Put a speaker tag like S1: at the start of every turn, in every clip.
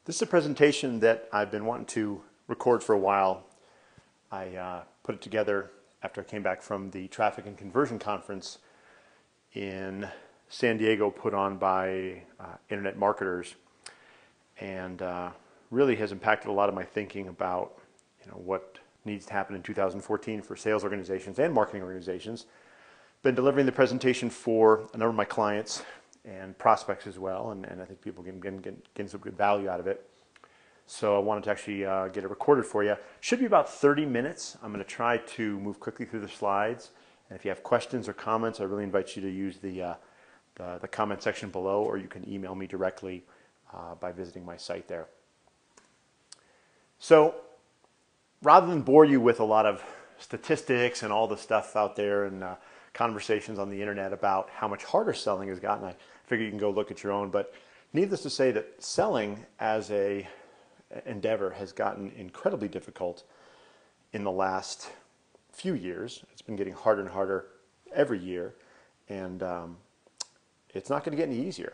S1: This is a presentation that I've been wanting to record for a while. I put it together after I came back from the Traffic and Conversion Conference in San Diego, put on by internet marketers, and really has impacted a lot of my thinking about what needs to happen in 2014 for sales organizations and marketing organizations. Been delivering the presentation for a number of my clients and prospects as well, and I think people can get some good value out of it. So I wanted to actually get it recorded for you. Should be about 30 minutes. I'm going to try to move quickly through the slides, and if you have questions or comments, I really invite you to use the comment section below, or you can email me directly by visiting my site there. So rather than bore you with a lot of statistics and all the stuff out there and conversations on the internet about how much harder selling has gotten, I figure you can go look at your own. But needless to say that selling as a endeavor has gotten incredibly difficult in the last few years. It's been getting harder and harder every year, and it's not going to get any easier.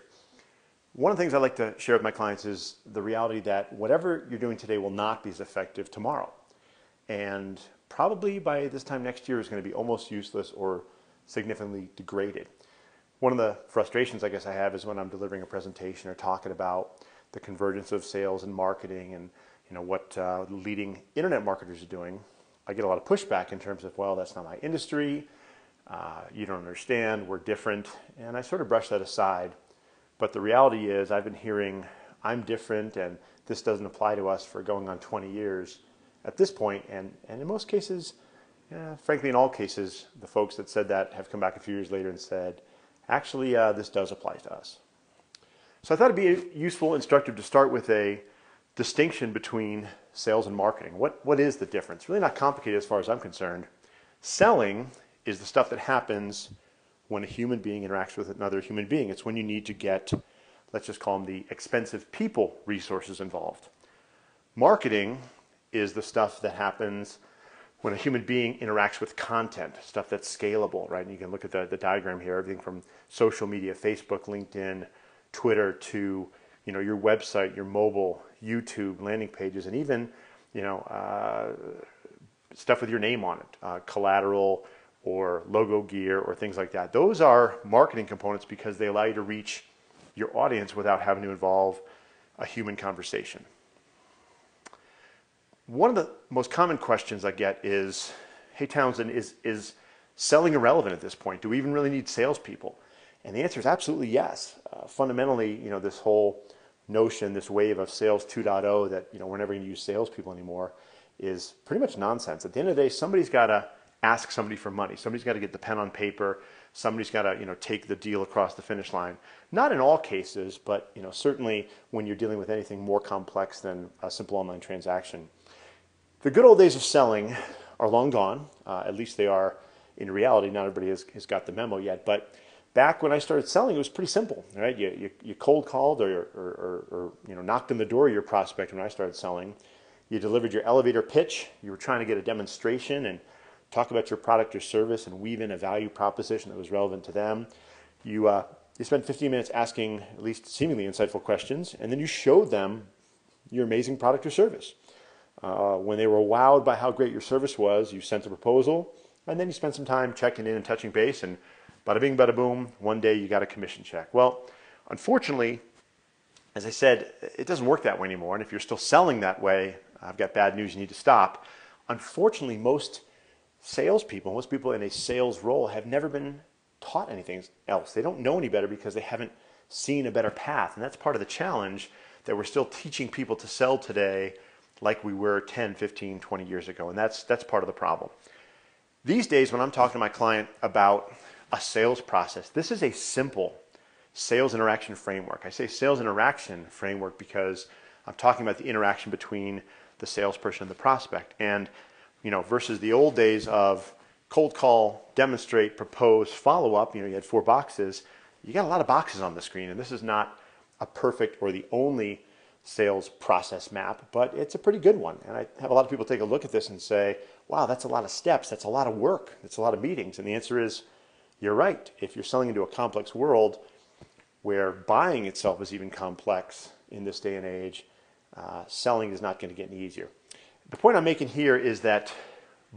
S1: One of the things I like to share with my clients is the reality that whatever you're doing today will not be as effective tomorrow. And probably by this time next year is going to be almost useless or significantly degraded. One of the frustrations I guess I have is when I'm delivering a presentation or talking about the convergence of sales and marketing and what leading internet marketers are doing. I get a lot of pushback in terms of, well, that's not my industry, you don't understand, we're different, and I sort of brush that aside. But the reality is I've been hearing I'm different and this doesn't apply to us for going on 20 years at this point, and in most cases, frankly in all cases, the folks that said that have come back a few years later and said, actually this does apply to us. So I thought it'd be useful, instructive to start with a distinction between sales and marketing. What is the difference? Really not complicated as far as I'm concerned. Selling is the stuff that happens when a human being interacts with another human being. It's when you need to get, let's just call them the expensive people resources involved. Marketing is the stuff that happens when a human being interacts with content, stuff that's scalable, right? And you can look at the diagram here, everything from social media, Facebook, LinkedIn, Twitter, to your website, your mobile, YouTube, landing pages, and even stuff with your name on it, collateral or logo gear or things like that. Those are marketing components because they allow you to reach your audience without having to involve a human conversation. One of the most common questions I get is, hey Townsend, is selling irrelevant at this point? Do we even really need salespeople? And the answer is absolutely yes. Fundamentally, this whole notion, this wave of sales 2.0 that we're never going to use salespeople anymore is pretty much nonsense. At the end of the day, somebody's got to ask somebody for money. Somebody's got to get the pen on paper. Somebody's got to take the deal across the finish line. Not in all cases, but certainly when you're dealing with anything more complex than a simple online transaction. The good old days of selling are long gone. At least they are in reality. Not everybody has got the memo yet, but back when I started selling, it was pretty simple, right? You cold called or knocked on the door of your prospect when I started selling. You delivered your elevator pitch. You were trying to get a demonstration and talk about your product or service and weave in a value proposition that was relevant to them. You spent 15 minutes asking at least seemingly insightful questions, and then you showed them your amazing product or service. When they were wowed by how great your service was, you sent a proposal, and then you spent some time checking in and touching base, and bada bing, bada boom, one day you got a commission check. Well, unfortunately, as I said, it doesn't work that way anymore, and if you're still selling that way, I've got bad news, you need to stop. Unfortunately, most salespeople, most people in a sales role have never been taught anything else. They don't know any better because they haven't seen a better path, and that's part of the challenge, that we're still teaching people to sell today like we were 10, 15, 20 years ago, and that's part of the problem. These days, when I'm talking to my client about a sales process, this is a simple sales interaction framework. I say sales interaction framework because I'm talking about the interaction between the salesperson and the prospect. And versus the old days of cold call, demonstrate, propose, follow up, you had 4 boxes. You got a lot of boxes on the screen, and this is not a perfect or the only sales process map, but it's a pretty good one. And I have a lot of people take a look at this and say, wow, that's a lot of steps, that's a lot of work, that's a lot of meetings. And the answer is, you're right. If you're selling into a complex world where buying itself is even complex in this day and age, selling is not going to get any easier. The point I'm making here is that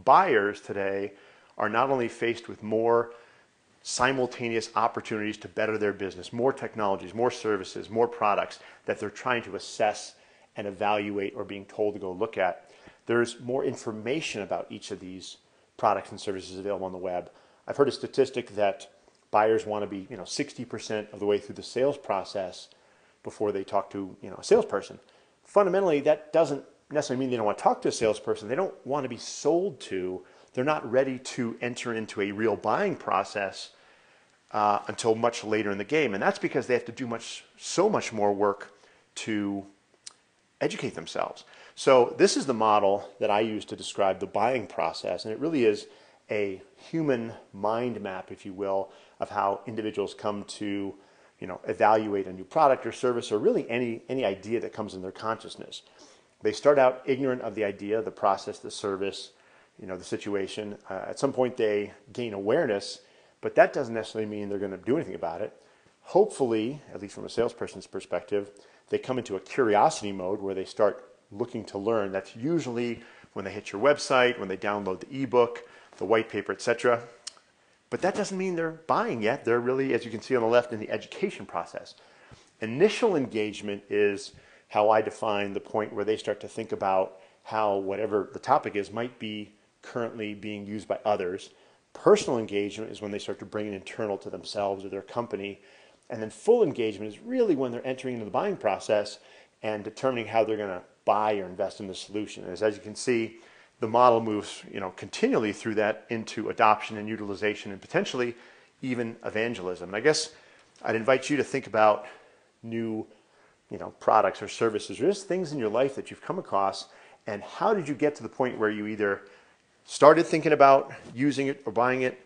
S1: buyers today are not only faced with more simultaneous opportunities to better their business, more technologies, more services, more products that they're trying to assess and evaluate or being told to go look at. There's more information about each of these products and services available on the web. I've heard a statistic that buyers want to be 60% of the way through the sales process before they talk to a salesperson. Fundamentally, that doesn't necessarily mean they don't want to talk to a salesperson. They don't want to be sold to. They're not ready to enter into a real buying process until much later in the game. And that's because they have to do so much more work to educate themselves. So this is the model that I use to describe the buying process. And it really is a human mind map, if you will, of how individuals come to evaluate a new product or service, or really any idea that comes in their consciousness. They start out ignorant of the idea, the process, the service, the situation. At some point they gain awareness, but that doesn't necessarily mean they're going to do anything about it. Hopefully, at least from a salesperson's perspective, they come into a curiosity mode where they start looking to learn. That's usually when they hit your website, when they download the ebook, the white paper, etc. But that doesn't mean they're buying yet. They're really, as you can see on the left, in the education process. Initial engagement is how I define the point where they start to think about how whatever the topic is might be currently being used by others. Personal engagement is when they start to bring it internal to themselves or their company. And then full engagement is really when they're entering into the buying process and determining how they're going to buy or invest in the solution. As you can see, the model moves continually through that into adoption and utilization and potentially even evangelism. And I guess I'd invite you to think about new products or services, or just things in your life that you've come across, and how did you get to the point where you either started thinking about using it or buying it,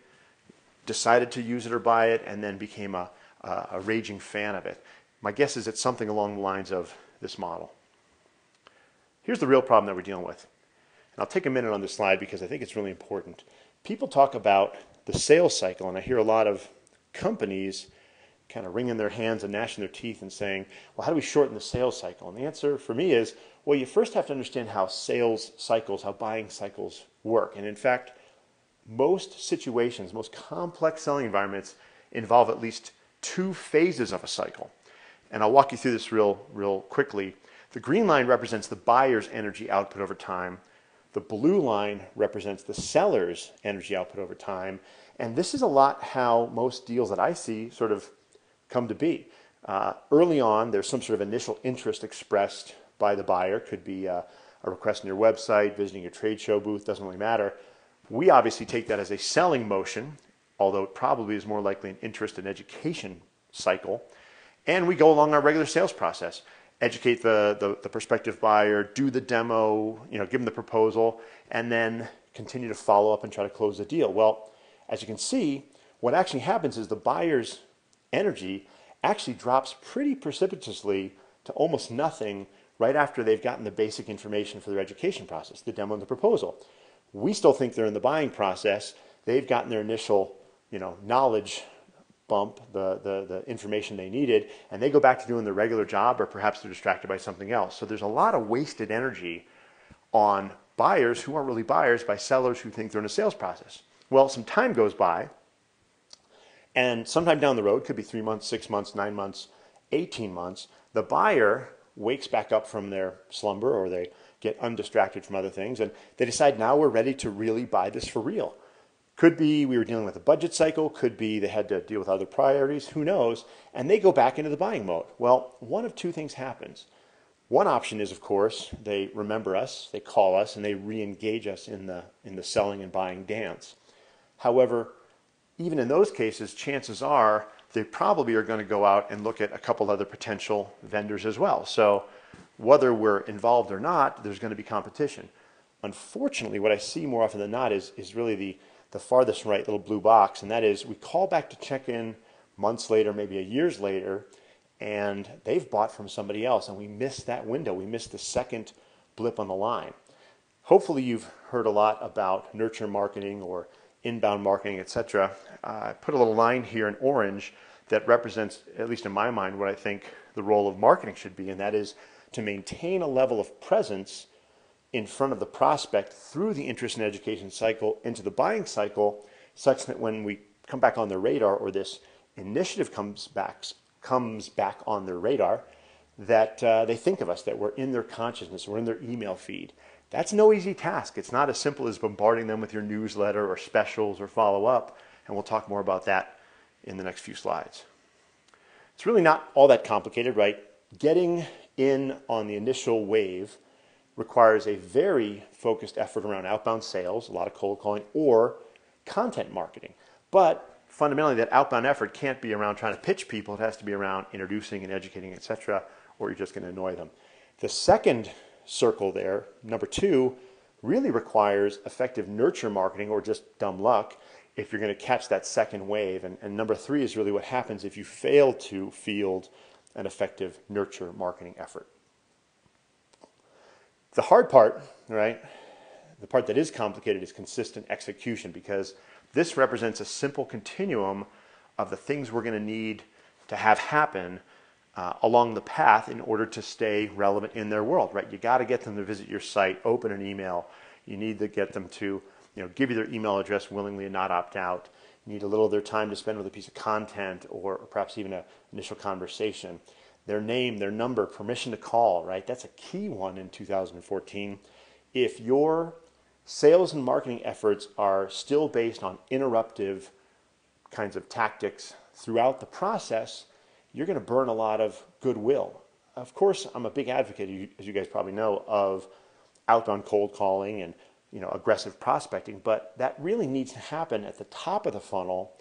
S1: decided to use it or buy it, and then became a raging fan of it. My guess is it's something along the lines of this model. Here's the real problem that we're dealing with. And I'll take a minute on this slide because I think it's really important. People talk about the sales cycle, and I hear a lot of companies kind of wringing their hands and gnashing their teeth and saying, well, how do we shorten the sales cycle? And the answer for me is, well, you first have to understand how sales cycles, how buying cycles work. And in fact, most situations, most complex selling environments involve at least two phases of a cycle. And I'll walk you through this real quickly. The green line represents the buyer's energy output over time. The blue line represents the seller's energy output over time. And this is a lot how most deals that I see sort of come to be. Early on, there's some sort of initial interest expressed by the buyer. Could be a request on your website, visiting a trade show booth, doesn't really matter. We obviously take that as a selling motion, although it probably is more likely an interest and education cycle. And we go along our regular sales process. Educate the prospective buyer, do the demo, give them the proposal, and then continue to follow up and try to close the deal. Well, as you can see, what actually happens is the buyer's energy actually drops pretty precipitously to almost nothing right after they've gotten the basic information for their education process, the demo and the proposal. We still think they're in the buying process. They've gotten their initial, knowledge bump, the information they needed, and they go back to doing their regular job, or perhaps they're distracted by something else. So there's a lot of wasted energy on buyers who aren't really buyers by sellers who think they're in a sales process. Well, some time goes by, and sometime down the road, could be 3 months, 6 months, 9 months, 18 months, the buyer wakes back up from their slumber, or they get undistracted from other things, and they decide now we're ready to really buy this for real. Could be we were dealing with a budget cycle, could be they had to deal with other priorities, who knows, and they go back into the buying mode. Well, one of two things happens. One option is, of course, they remember us, they call us, and they re-engage us in the selling and buying dance. However, even in those cases, chances are they probably are going to go out and look at a couple other potential vendors as well. So whether we're involved or not, there's going to be competition. Unfortunately, what I see more often than not is really the farthest right little blue box, and that is we call back to check in months later, maybe a years later, and they've bought from somebody else, and we missed that window. We missed the second blip on the line. Hopefully you've heard a lot about nurture marketing or inbound marketing, etc. I put a little line here in orange that represents, at least in my mind, what I think the role of marketing should be, and that is to maintain a level of presence in front of the prospect through the interest and education cycle into the buying cycle, such that when we come back on their radar, or this initiative comes back on their radar, that they think of us, that we're in their consciousness, we're in their email feed. That's no easy task. It's not as simple as bombarding them with your newsletter or specials or follow-up, and we'll talk more about that in the next few slides. It's really not all that complicated, right? Getting in on the initial wave requires a very focused effort around outbound sales, a lot of cold calling, or content marketing. But fundamentally, that outbound effort can't be around trying to pitch people. It has to be around introducing and educating, etc., or you're just going to annoy them. The second circle there, number 2, really requires effective nurture marketing, or just dumb luck, if you're going to catch that second wave. And number 3 is really what happens if you fail to field an effective nurture marketing effort. The hard part, right, the part that is complicated, is consistent execution, because this represents a simple continuum of the things we're going to need to have happen along the path in order to stay relevant in their world, right? You got to get them to visit your site, open an email. You need to get them to, give you their email address willingly and not opt out. You need a little of their time to spend with a piece of content, or perhaps even an initial conversation. Their name, their number, permission to call, right? That's a key one in 2014. If your sales and marketing efforts are still based on interruptive kinds of tactics throughout the process, you're going to burn a lot of goodwill. Of course, I'm a big advocate, as you guys probably know, of outbound cold calling and aggressive prospecting, but that really needs to happen at the top of the funnel,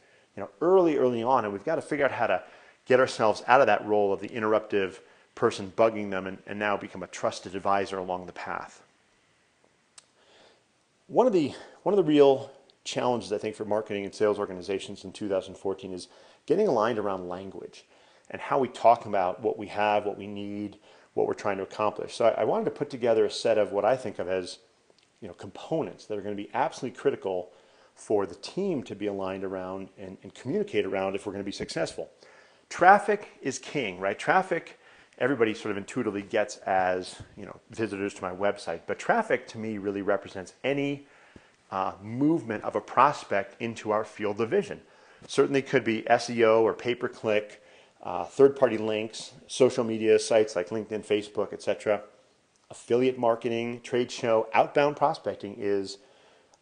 S1: early on, and we've got to figure out how to get ourselves out of that role of the interruptive person bugging them, and now become a trusted advisor along the path. One of the real challenges, I think, for marketing and sales organizations in 2014 is getting aligned around language and how we talk about what we have, what we need, what we're trying to accomplish. So I wanted to put together a set of what I think of as components that are going to be absolutely critical for the team to be aligned around and communicate around if we're going to be successful. Traffic is king, right? Traffic, everybody sort of intuitively gets as visitors to my website, but traffic to me really represents any movement of a prospect into our field of vision. Certainly could be SEO or pay-per-click, third-party links, social media sites like LinkedIn, Facebook, etc. Affiliate marketing, trade show, outbound prospecting is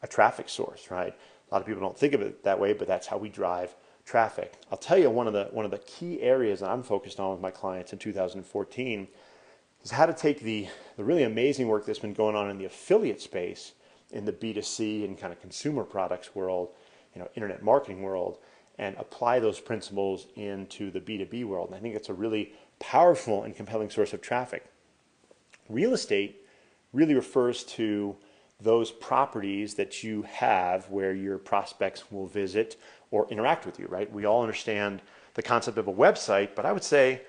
S1: a traffic source, right? A lot of people don't think of it that way, but that's how we drive traffic. I'll tell you one of the key areas that I'm focused on with my clients in 2014 is how to take the really amazing work that's been going on in the affiliate space, in the B2C and kind of consumer products world, internet marketing world, and apply those principles into the B2B world. And I think it's a really powerful and compelling source of traffic. Real estate really refers to those properties that you have where your prospects will visit or interact with you, right? We all understand the concept of a website, but I would say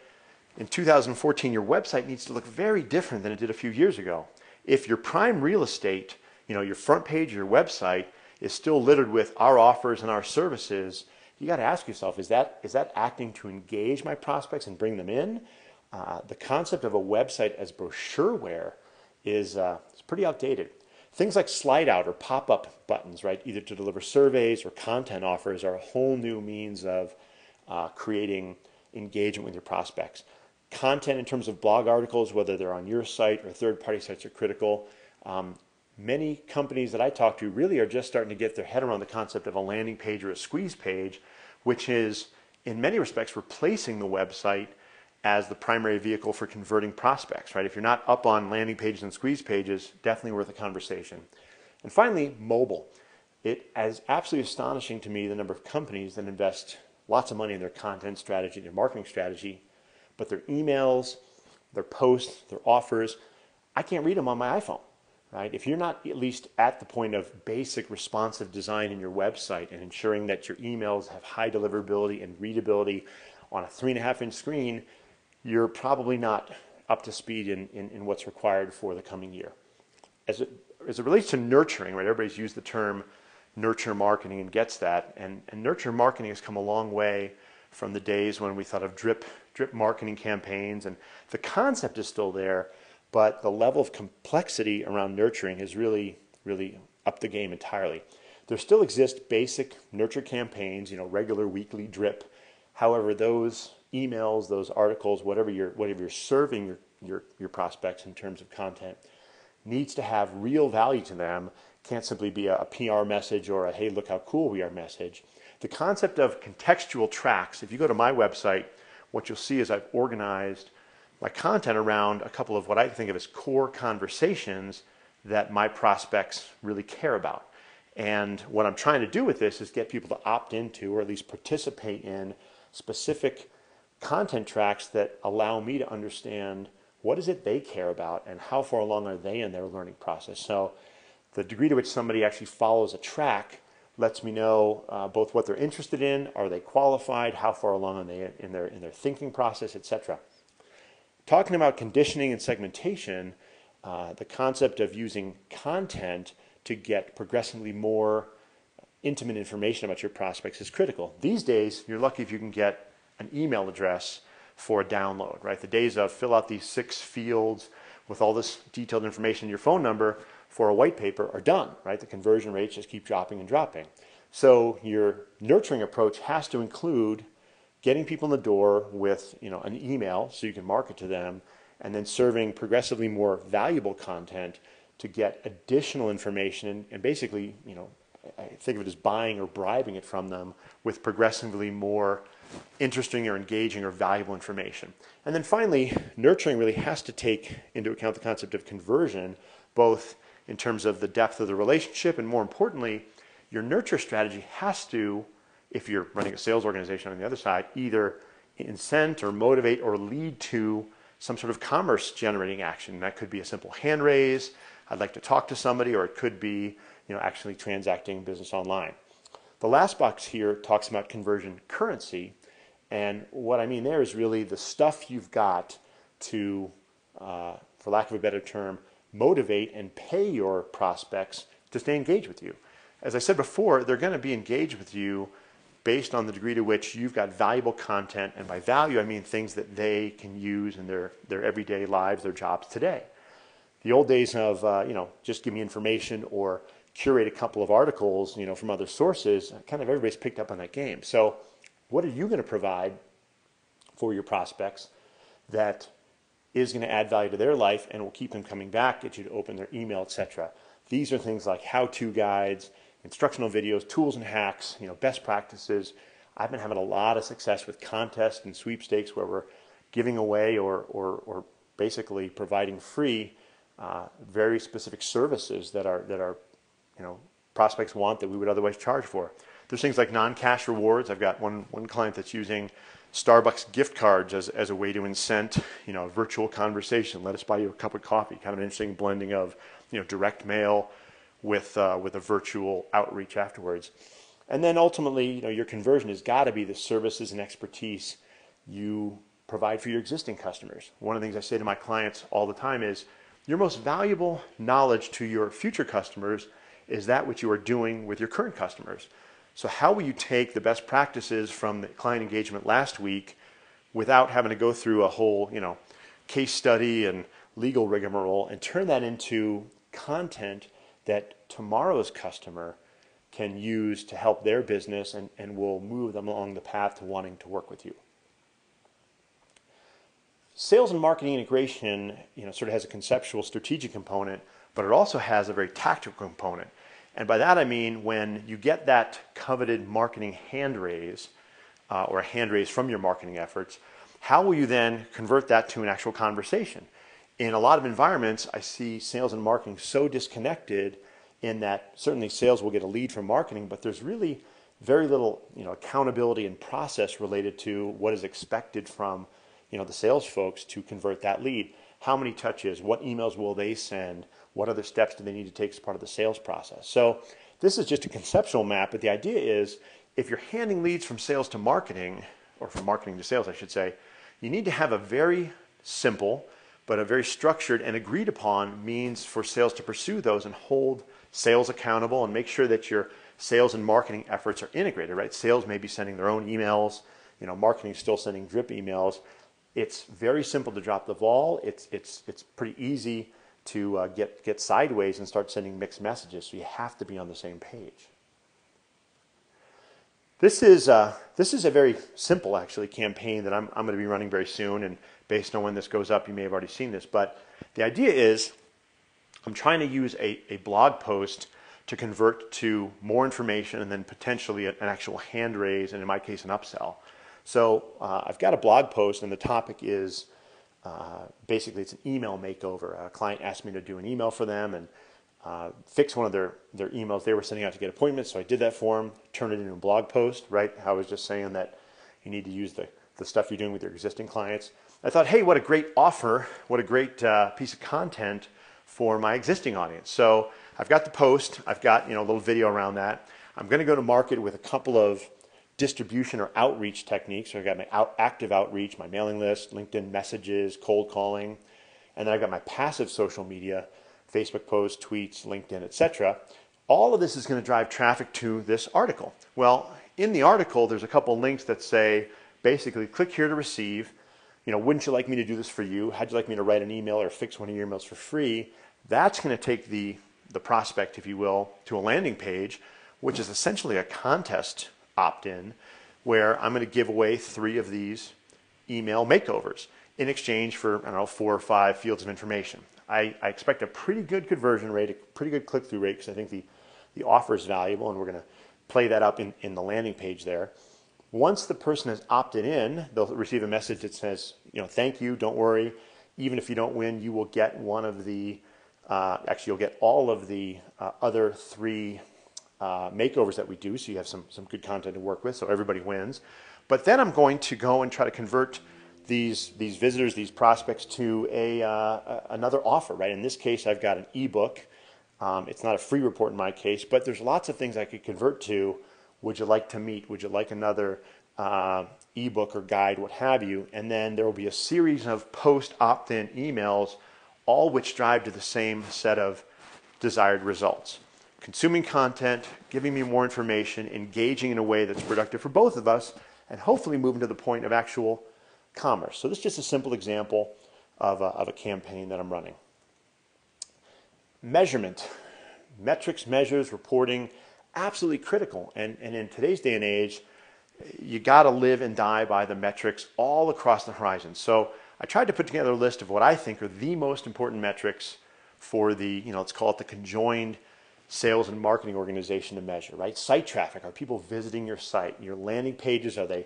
S1: in 2014, your website needs to look very different than it did a few years ago. If your prime real estate, your front page of your website is still littered with our offers and our services, you got to ask yourself, is that acting to engage my prospects and bring them in? The concept of a website as brochureware is pretty outdated. Things like slide out or pop-up buttons, right, either to deliver surveys or content offers, are a whole new means of creating engagement with your prospects. Content in terms of blog articles, whether they're on your site or third-party sites, are critical. Many companies that I talk to really are just starting to get their head around the concept of a landing page or a squeeze page, which is in many respects replacing the website as the primary vehicle for converting prospects, right? If you're not up on landing pages and squeeze pages, definitely worth a conversation. And finally, mobile. It is absolutely astonishing to me the number of companies that invest lots of money in their content strategy, their marketing strategy, but their emails, their posts, their offers, I can't read them on my iPhone, right? If you're not at least at the point of basic responsive design in your website and ensuring that your emails have high deliverability and readability on a 3.5-inch screen, you're probably not up to speed in what's required for the coming year. As it relates to nurturing, right? Everybody's used the term nurture marketing and gets that. And nurture marketing has come a long way from the days when we thought of drip marketing campaigns, and the concept is still there, but the level of complexity around nurturing has really upped the game entirely. There still exist basic nurture campaigns, regular weekly drip. However, those emails, those articles, whatever you're serving your prospects in terms of content, needs to have real value to them. Can't simply be a PR message or a hey, look how cool we are message. The concept of contextual tracks, if you go to my website, what you'll see is I've organized my content around a couple of what I think of as core conversations that my prospects really care about. And what I'm trying to do with this is get people to opt into, or at least participate in, specific content tracks that allow me to understand what is it they care about and how far along are they in their learning process. So the degree to which somebody actually follows a track lets me know both what they're interested in, are they qualified, how far along are they in their thinking process, etc. Talking about conditioning and segmentation, the concept of using content to get progressively more intimate information about your prospects is critical. These days, you're lucky if you can get an email address for a download, right? The days of fill out these 6 fields with all this detailed information, your phone number for a white paper are done, right? The conversion rates just keep dropping and dropping. So your nurturing approach has to include getting people in the door with an email so you can market to them, and then serving progressively more valuable content to get additional information and basically, I think of it as buying or bribing it from them with progressively more interesting or engaging or valuable information. And then finally, nurturing really has to take into account the concept of conversion, both in terms of the depth of the relationship, and more importantly, your nurture strategy has to, if you're running a sales organization on the other side, either incent or motivate or lead to some sort of commerce generating action. That could be a simple hand raise, I'd like to talk to somebody, or it could be actually transacting business online. The last box here talks about conversion currency, and what I mean there is really the stuff you've got to, for lack of a better term, motivate and pay your prospects to stay engaged with you. As I said before, they're going to be engaged with you based on the degree to which you've got valuable content, and by value I mean things that they can use in their everyday lives, their jobs today. The old days of just give me information or curate a couple of articles from other sources, kind of everybody's picked up on that game. So what are you going to provide for your prospects that is going to add value to their life and will keep them coming back, get you to open their email, etc. These are things like how-to guides, instructional videos, tools and hacks, best practices. I've been having a lot of success with contests and sweepstakes where we're giving away or basically providing free very specific services that are prospects want that we would otherwise charge for. There's things like non-cash rewards. I've got one client that's using Starbucks gift cards as a way to incent a virtual conversation. Let us buy you a cup of coffee. Kind of an interesting blending of direct mail with a virtual outreach afterwards. And then ultimately, your conversion has got to be the services and expertise you provide for your existing customers. One of the things I say to my clients all the time is, your most valuable knowledge to your future customers is that which you are doing with your current customers. So how will you take the best practices from the client engagement last week without having to go through a whole, case study and legal rigmarole, and turn that into content that tomorrow's customer can use to help their business and will move them along the path to wanting to work with you? Sales and marketing integration, sort of has a conceptual strategic component, but it also has a very tactical component. And by that I mean when you get that coveted marketing hand raise or a hand raise from your marketing efforts, how will you then convert that to an actual conversation? In a lot of environments, I see sales and marketing so disconnected in that certainly sales will get a lead from marketing, but there's really very little accountability and process related to what is expected from the sales folks to convert that lead. How many touches? What emails will they send? What other steps do they need to take as part of the sales process? So this is just a conceptual map, but the idea is if you're handing leads from sales to marketing, or from marketing to sales, I should say, you need to have a very simple but a very structured and agreed upon means for sales to pursue those and hold sales accountable and make sure that your sales and marketing efforts are integrated, right? Sales may be sending their own emails, marketing is still sending drip emails. It's very simple to drop the ball. It's pretty easy to get sideways and start sending mixed messages. So you have to be on the same page. This is a very simple, actually, campaign that I'm going to be running very soon. And based on when this goes up, you may have already seen this. But the idea is I'm trying to use a blog post to convert to more information and then potentially an actual hand raise, and in my case, an upsell. So I've got a blog post, and the topic is basically it's an email makeover. A client asked me to do an email for them and fix one of their emails they were sending out to get appointments. So I did that for them, turned it into a blog post, right? I was just saying that you need to use the stuff you're doing with your existing clients. I thought, hey, what a great offer, what a great piece of content for my existing audience. So I've got the post, I've got a little video around that. I'm going to go to market with a couple of distribution or outreach techniques. So I've got my active outreach, my mailing list, LinkedIn messages, cold calling, and then I've got my passive social media, Facebook posts, tweets, LinkedIn, etc. All of this is going to drive traffic to this article. Well, in the article, there's a couple links that say, basically, click here to receive. Wouldn't you like me to do this for you? How'd you like me to write an email or fix one of your emails for free? That's going to take the prospect, if you will, to a landing page, which is essentially a contest opt-in, where I'm going to give away 3 of these email makeovers in exchange for, 4 or 5 fields of information. I expect a pretty good conversion rate, a pretty good click-through rate, because I think the offer is valuable, and we're going to play that up in the landing page there. Once the person has opted in, they'll receive a message that says, thank you, don't worry. Even if you don't win, you will get one of the, actually you'll get all of the other 3 makeovers that we do, so you have some good content to work with, so everybody wins. But then I'm going to go and try to convert these visitors, these prospects, to another offer, right? In this case, I've got an ebook. It's not a free report in my case, but there's lots of things I could convert to. Would you like to meet? Would you like another ebook or guide, what have you? And then there will be a series of post opt-in emails, all which drive to the same set of desired results. Consuming content, giving me more information, engaging in a way that's productive for both of us, and hopefully moving to the point of actual commerce. So this is just a simple example of a campaign that I'm running. Measurement, metrics, measures, reporting, absolutely critical. And in today's day and age, you got to live and die by the metrics all across the horizon. So I tried to put together a list of what I think are the most important metrics for the, let's call it the conjoined sales and marketing organization to measure, right? Site traffic, are people visiting your site? Your landing pages, are they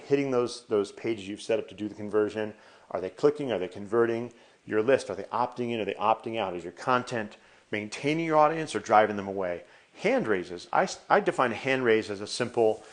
S1: hitting those pages you've set up to do the conversion? Are they clicking? Are they converting? Your list, are they opting in? Are they opting out? Is your content maintaining your audience or driving them away? Hand raises. I define a hand raise as a simple,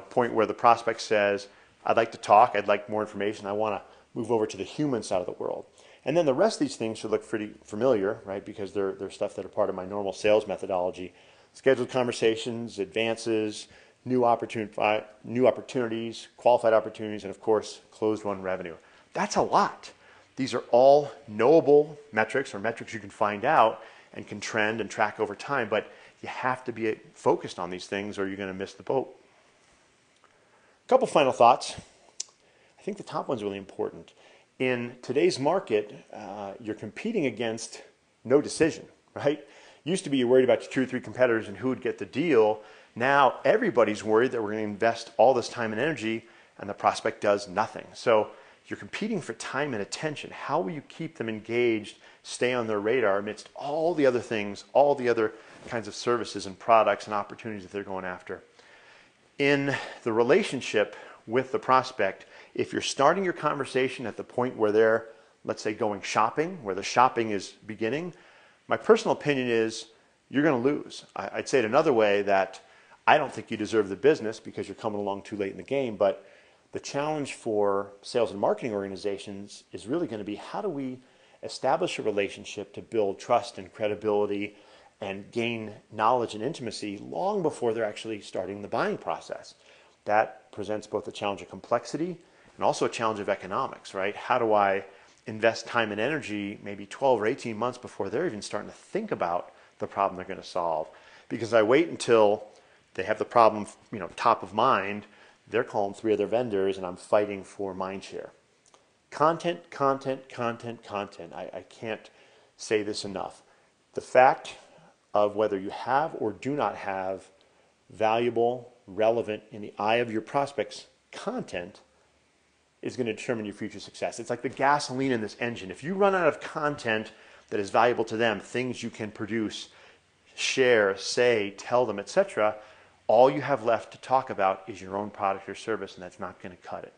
S1: point where the prospect says, I'd like to talk, I'd like more information, I want to move over to the human side of the world. And then the rest of these things should look pretty familiar, right? Because they're stuff that are part of my normal sales methodology. Scheduled conversations, advances, new opportunities, qualified opportunities, and of course, closed-won revenue. That's a lot. These are all knowable metrics, or metrics you can find out and can trend and track over time, but you have to be focused on these things or you're going to miss the boat. A couple final thoughts. I think the top one's really important. In today's market, you're competing against no decision, right? Used to be you're worried about your 2 or 3 competitors and who would get the deal. Now everybody's worried that we're going to invest all this time and energy and the prospect does nothing. So you're competing for time and attention. How will you keep them engaged, stay on their radar amidst all the other things, all the other kinds of services and products and opportunities that they're going after? In the relationship with the prospect, if you're starting your conversation at the point where they're, let's say, going shopping, where the shopping is beginning, my personal opinion is you're going to lose. I'd say it another way, that I don't think you deserve the business because you're coming along too late in the game, but the challenge for sales and marketing organizations is really going to be, how do we establish a relationship to build trust and credibility and gain knowledge and intimacy long before they're actually starting the buying process? That presents both a challenge of complexity and also a challenge of economics, right? How do I invest time and energy maybe 12 or 18 months before they're even starting to think about the problem they're going to solve? Because I wait until they have the problem, top of mind, They're calling 3 other vendors, and I'm fighting for mind share. Content, content, content, content. I can't say this enough. The fact of whether you have or do not have valuable, relevant, in the eye of your prospects content is going to determine your future success. It's like the gasoline in this engine. If you run out of content that is valuable to them, things you can produce, share, say, tell them, etc., all you have left to talk about is your own product or service, and that's not going to cut it.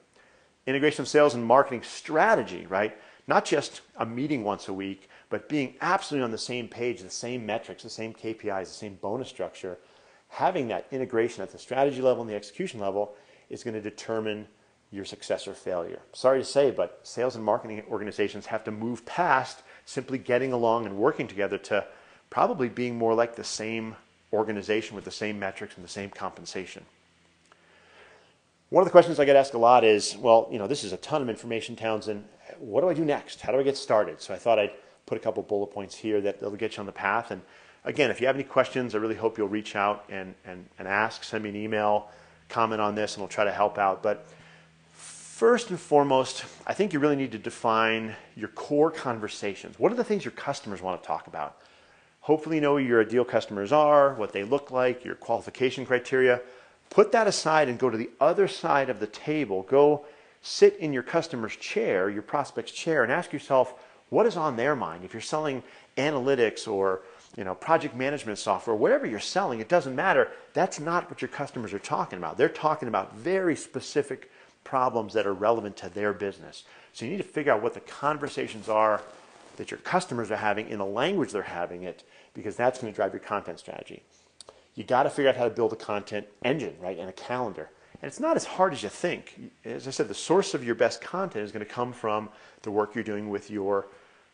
S1: Integration of sales and marketing strategy, right? Not just a meeting once a week, but being absolutely on the same page, the same metrics, the same KPIs, the same bonus structure. Having that integration at the strategy level and the execution level is going to determine your success or failure. Sorry to say, but sales and marketing organizations have to move past simply getting along and working together to probably being more like the same organization with the same metrics and the same compensation. One of the questions I get asked a lot is, well, this is a ton of information, Townsend. What do I do next? How do I get started? So I thought I'd put a couple bullet points here that'll get you on the path. And again, if you have any questions, I really hope you'll reach out and ask, send me an email, comment on this, and we'll try to help out. But first and foremost, I think you really need to define your core conversations. What are the things your customers want to talk about? Hopefully you know who your ideal customers are, what they look like, your qualification criteria. Put that aside and go to the other side of the table. Go sit in your customer's chair, your prospect's chair, and ask yourself, what is on their mind? If you're selling analytics or project management software, whatever you're selling, it doesn't matter. That's not what your customers are talking about. They're talking about very specific problems that are relevant to their business. So you need to figure out what the conversations are that your customers are having in the language they're having it, because that's going to drive your content strategy. You got to figure out how to build a content engine, right, and a calendar. And it's not as hard as you think. As I said, the source of your best content is going to come from the work you're doing with your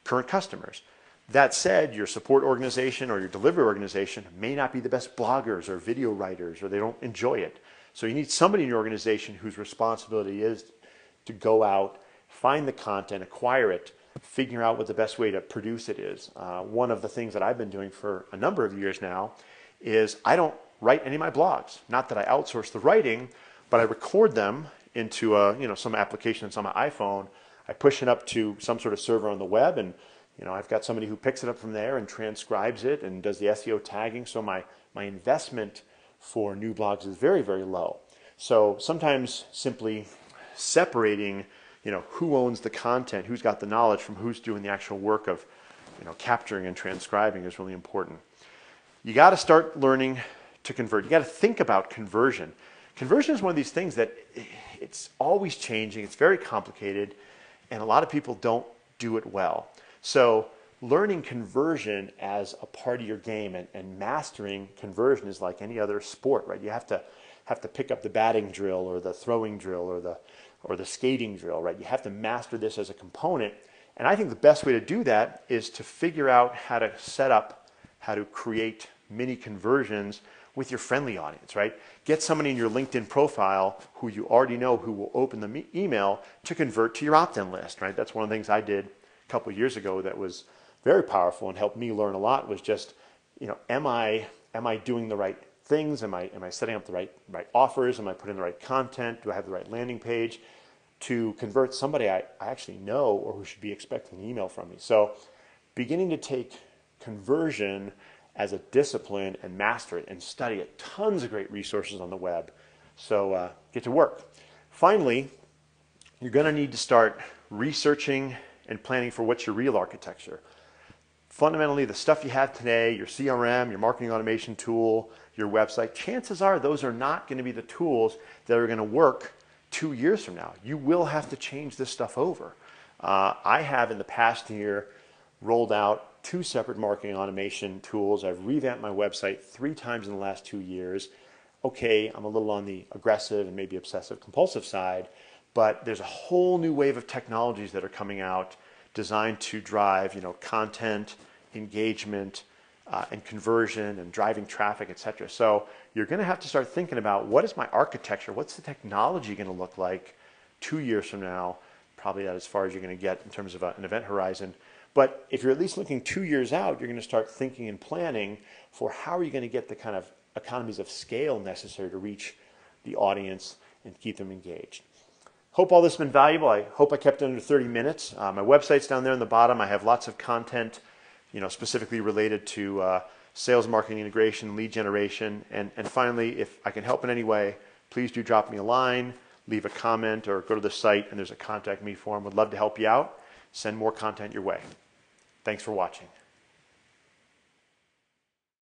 S1: current customers. That said, your support organization or your delivery organization may not be the best bloggers or video writers, or they don't enjoy it. So you need somebody in your organization whose responsibility is to go out, find the content, acquire it, figure out what the best way to produce it is. One of the things that I've been doing for a number of years now is I don't write any of my blogs. Not that I outsource the writing, but I record them into some application that's on my iPhone. I push it up to some sort of server on the web, and I've got somebody who picks it up from there and transcribes it and does the SEO tagging. So my investment for new blogs is very, very low. So sometimes simply separating who owns the content, who's got the knowledge, from who's doing the actual work of capturing and transcribing is really important. You got to start learning to convert. You got to think about conversion. Conversion is one of these things that it's always changing. It's very complicated, and a lot of people don't do it well. So learning conversion as a part of your game and mastering conversion is like any other sport, right? You have to pick up the batting drill or the throwing drill or the skating drill, right? You have to master this as a component. And I think the best way to do that is to figure out how to set up, how to create mini conversions with your friendly audience, right? Get somebody in your LinkedIn profile who you already know who will open the email to convert to your opt-in list, right? That's one of the things I did a couple of years ago that was very powerful and helped me learn a lot, was just, am I doing the right things? Am I setting up the right offers? Am I putting the right content? Do I have the right landing page to convert somebody I actually know or who should be expecting an email from me? So beginning to take conversion as a discipline and master it and study it. Tons of great resources on the web. So get to work. Finally, you're going to need to start researching and planning for what's your real architecture. Fundamentally, the stuff you have today, your CRM, your marketing automation tool, your website, chances are those are not going to be the tools that are going to work 2 years from now. You will have to change this stuff over. I have in the past year rolled out 2 separate marketing automation tools. I've revamped my website 3 times in the last 2 years. Okay, I'm a little on the aggressive and maybe obsessive compulsive side, but there's a whole new wave of technologies that are coming out designed to drive, content, engagement, and conversion and driving traffic, etc. So you're going to have to start thinking about, what is my architecture? What's the technology going to look like 2 years from now? Probably that as far as you're going to get in terms of an event horizon. But if you're at least looking 2 years out, you're going to start thinking and planning for how are you going to get the kind of economies of scale necessary to reach the audience and keep them engaged. Hope all this has been valuable. I hope I kept it under 30 minutes. My website's down there in the bottom. I have lots of content, specifically related to sales, marketing, integration, lead generation. And finally, if I can help in any way, please do drop me a line, leave a comment, or go to the site and there's a contact me form. Would love to help you out. Send more content your way. Thanks for watching.